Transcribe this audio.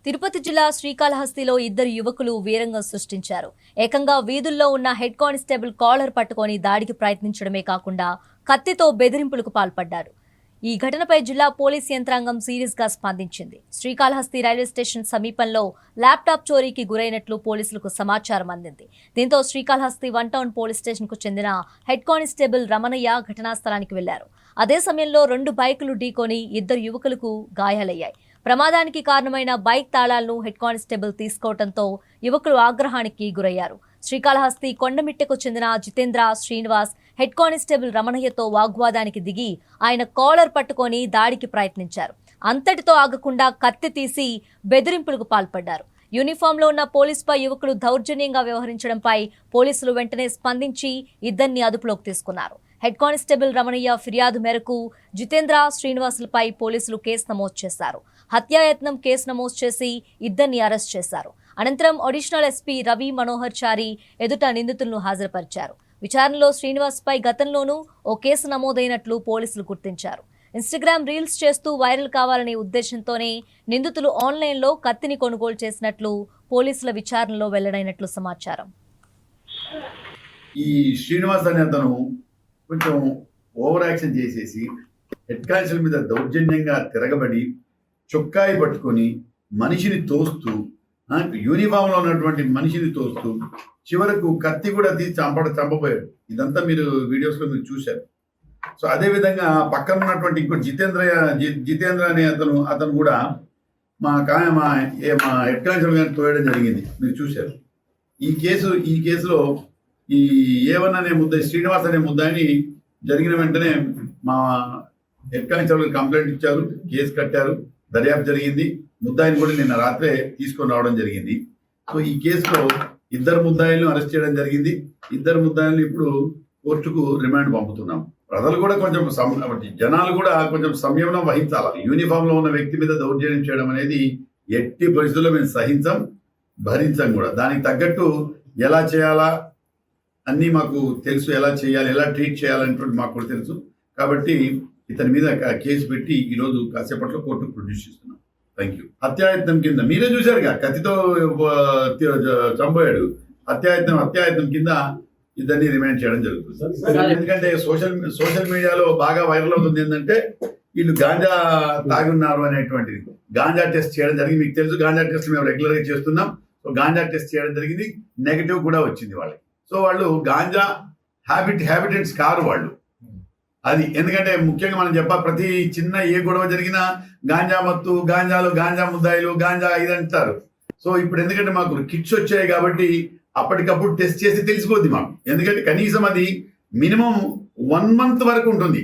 తిరుపతి జిల్లా శ్రీకాళహస్తిలో ఇద్దరు యువకులు వీరంగం సృష్టించారు. ఏకంగా వీధుల్లో ఉన్న హెడ్ కానిస్టేబుల్ కాలర్ పట్టుకొని దాడికి ప్రయత్నించడమే కాకుండా కత్తితో బెదిరింపులకు పాల్పడ్డారు. ఈ ఘటనపై జిల్లా పోలీస్ యంత్రాంగం సీరియస్ గా స్పందించింది. శ్రీకాళహస్తి రైల్వే స్టేషన్ సమీపంలో ల్యాప్టాప్ చోరీకి గురైనట్లు పోలీసులకు సమాచారం అందింది. దీంతో శ్రీకాళహస్తి 1 టౌన్ పోలీస్ స్టేషన్ కు చెందిన హెడ్ కానిస్టేబుల్ రమణయ్య ఘటనా స్థలానికి వెళ్లారు. అదే సమయంలో 2 బైకులు ఢీకొని ఇద్దరు యువకులకు గాయాలయ్యాయి. ప్రమాదానికి కారణమైన బైక్ తాళాలను హెడ్ కానిస్టేబుల్ తీసుకోవడంతో యువకులు ఆగ్రహానికి గురయ్యారు. శ్రీకాళహస్తి కొండమిట్టకు చెందిన జితేంద్ర శ్రీనివాస్ హెడ్ కానిస్టేబుల్ రమణయ్యతో వాగ్వాదానికి దిగి ఆయన కాలర్ పట్టుకొని దాడికి ప్రయత్నించారు. అంతటితో ఆగకుండా కత్తి తీసి బెదిరింపులకు పాల్పడ్డారు. యూనిఫామ్లో ఉన్న పోలీసుపై యువకులు దౌర్జన్యంగా వ్యవహరించడంపై పోలీసులు వెంటనే స్పందించి ఇద్దరిని అదుపులోకి తీసుకున్నారు. హెడ్ కానిస్టేబుల్ రమణయ్య ఫిర్యాదు మేరకు జితేంద్ర శ్రీనివాసులపై పోలీసులు కేసు నమోదు చేశారు. హత్యాయత్నం కేసు నమోదు చేసి ఇద్దరిని అరెస్ట్ చేశారు. అనంతరం అడిషనల్ ఎస్పీ రవి మనోహర్ చారి ఎదుట నిందితులను హాజరుపరిచారు. విచారణలో శ్రీనివాస్పై గతంలోనూ ఓ కేసు నమోదైనట్లు పోలీసులు గుర్తించారు. ఇన్స్టాగ్రామ్ రీల్స్ చేస్తూ వైరల్ కావాలనే ఉద్దేశంతోనే నిందితులు ఆన్లైన్లో కత్తిని కొనుగోలు చేసినట్లు పోలీసుల విచారణలో వెల్లడైనట్లు సమాచారం. ఈ శ్రీనివాస్ అనే అతను కొంచెం ఓవర్ యాక్షన్ చేసేసి హెడ్ కానిస్టేబుల్ మీద దౌర్జన్యంగా తిరగబడి చొక్కాయి పట్టుకొని మనిషిని తోస్తూ యూనిఫామ్లో ఉన్నటువంటి మనిషిని తోస్తూ చివరకు కత్తి కూడా తీసి చంపబోయాడు. ఇదంతా మీరు వీడియోస్లో మీరు చూశారు. సో అదేవిధంగా పక్కన ఉన్నటువంటి ఇంకో జితేంద్ర అనే అతను కూడా మా హెడ్ కానిస్టేబుల్ గారిని తోయడం జరిగింది, మీరు చూశారు. ఈ కేసులో ఈ A1 అనే ముద్దాయి శ్రీనివాస్ అనే ముద్దాయిని జరిగిన వెంటనే మా హెడ్ కానిస్టేబుల్ కంప్లైంట్ ఇచ్చారు, కేసు కట్టారు, దర్యాప్తు జరిగింది. ముద్దాయిని కూడా నిన్న రాత్రే తీసుకొని రావడం జరిగింది. సో ఈ కేసులో ఇద్దరు ముద్దాయిలను అరెస్ట్ చేయడం జరిగింది. ఇద్దరు ముద్దాయిలను ఇప్పుడు కోర్టుకు రిమాండ్ పంపుతున్నాం. ప్రజలు కూడా కొంచెం జనాలు కూడా కొంచెం సంయమనం వహించాలి. యూనిఫామ్లో ఉన్న వ్యక్తి మీద దౌర్జన్యం చేయడం అనేది ఎట్టి పరిస్థితుల్లో మేము భరించం కూడా. దానికి తగ్గట్టు ఎలా చేయాలా అన్నీ మాకు తెలుసు, ఎలా చేయాలి, ఎలా ట్రీట్ చేయాలనేటువంటి మాకు కూడా తెలుసు. కాబట్టి ఇతని మీద కేసు పెట్టి ఈరోజు కాసేపట్లో కోర్టుకు ప్రొడ్యూస్ చేస్తున్నాం. Thank you. హత్యాయత్నం కింద మీరే చూశారుగా, కత్తితో చంపోయాడు. హత్యాయత్నం కింద ఇద్దరిని రిమాండ్ చేయడం జరుగుతుంది. ఎందుకంటే సోషల్ మీడియాలో బాగా వైరల్ అవుతుంది ఏంటంటే వీళ్ళు గాంజా తాగి ఉన్నారు అనేటువంటిది. గాంజా టెస్ట్ చేయడం జరిగింది. మీకు తెలుసు, గాంజా టెస్ట్ మేము రెగ్యులర్గా చేస్తున్నాం. సో గాంజా టెస్ట్ చేయడం జరిగింది, నెగిటివ్ కూడా వచ్చింది వాళ్ళకి. సో వాళ్ళు గాంజా హ్యాబిటెంట్స్ కారు వాళ్ళు. అది ఎందుకంటే ముఖ్యంగా మనం చెప్పాలి, ప్రతి చిన్న ఏ గొడవ జరిగినా గాంజా మత్తు, గాంజా ముద్దాయిలు, గాంజా ఇదంటారు. సో ఇప్పుడు ఎందుకంటే మాకు కిట్స్ వచ్చాయి కాబట్టి అప్పటికప్పుడు టెస్ట్ చేసి తెలిసిపోద్ది మాకు. ఎందుకంటే కనీసం అది మినిమం 1 month వరకు ఉంటుంది.